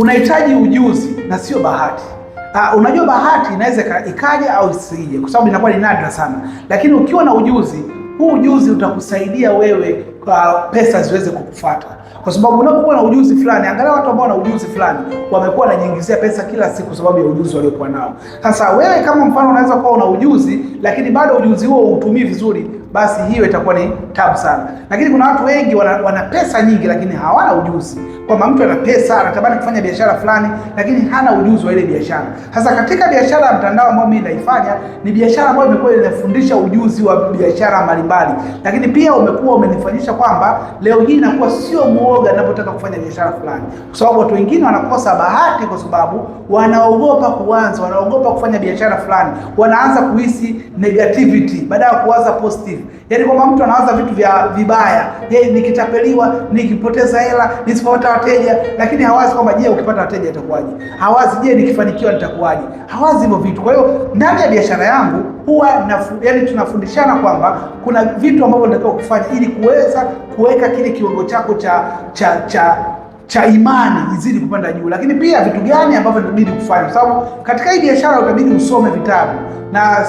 unahitaji ujuzi na sio bahati. Unajua bahati inaweza ikaja au isije, kwa sababu inakuwa ni nadra sana, lakini ukiwa na ujuzi, huu ujuzi utakusaidia wewe kwa pesa ziweze kukufuata, kwa sababu unapokuwa na ujuzi fulani, angalau watu ambao wana ujuzi fulani wamekuwa wanajiingizia pesa kila siku sababu ya ujuzi waliokuwa nao. Sasa wewe kama mfano unaweza kuwa una ujuzi lakini bado ujuzi huo hutumii vizuri, basi hiyo itakuwa ni tabu sana. Lakini kuna watu wengi wana pesa nyingi lakini hawana ujuzi, kwamba mtu ana pesa anatamani kufanya biashara fulani lakini hana ujuzi wa ile biashara. Sasa katika biashara ya mtandao ambayo mimi naifanya, ni biashara ambayo imekuwa inafundisha ujuzi wa biashara mbalimbali, lakini pia umekuwa umenifanyisha kwamba leo hii nakuwa sio muoga ninapotaka kufanya biashara fulani, kwa sababu watu wengine wanakosa bahati kwa sababu wanaogopa kuanza, wanaogopa kufanya biashara fulani, wanaanza kuhisi negativity badala ya kuanza positive. Yaani kwamba mtu anaanza vitu vya vibaya, yeye nikitapeliwa, nikipoteza hela, nisipopata wateja, lakini hawazi kwamba je, ukipata wateja itakuwaje? Hawazi je, nikifanikiwa nitakuwaje? Hawazi hivyo vitu. Kwa hiyo ndani ya biashara yangu huwa yaani tunafundishana kwamba kuna vitu ambavyo unatakiwa kufanya ili kuweza kuweka kile kiwango chako cha imani izidi kupanda juu, lakini pia vitu gani ambavyo inabidi kufanya, kwa sababu katika hii biashara utabidi usome vitabu, na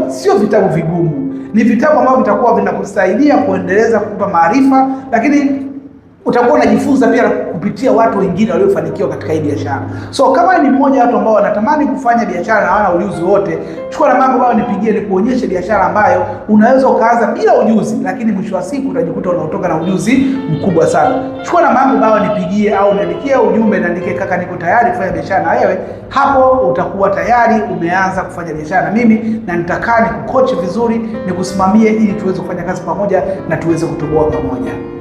sio vitabu vigumu, ni vitabu ambavyo vitakuwa vinakusaidia kuendeleza, kukupa maarifa, lakini utakuwa unajifunza pia kupitia watu wengine waliofanikiwa katika hii biashara. So kama ni mmoja wa watu ambao wanatamani kufanya biashara na hawana ujuzi wote, chukua na mambo ambayo nipigie, ni kuonyesha biashara ambayo unaweza ukaanza bila ujuzi, lakini mwisho wa siku utajikuta unaotoka na ujuzi mkubwa sana. Chukua na mambo ambayo nipigie au niandikie ujumbe, niandike kaka, niko tayari kufanya biashara na wewe. Hapo utakuwa tayari umeanza kufanya biashara na mimi, na nitakaa nikukochi vizuri, nikusimamie ili tuweze kufanya kazi pamoja na tuweze kutoboa pamoja.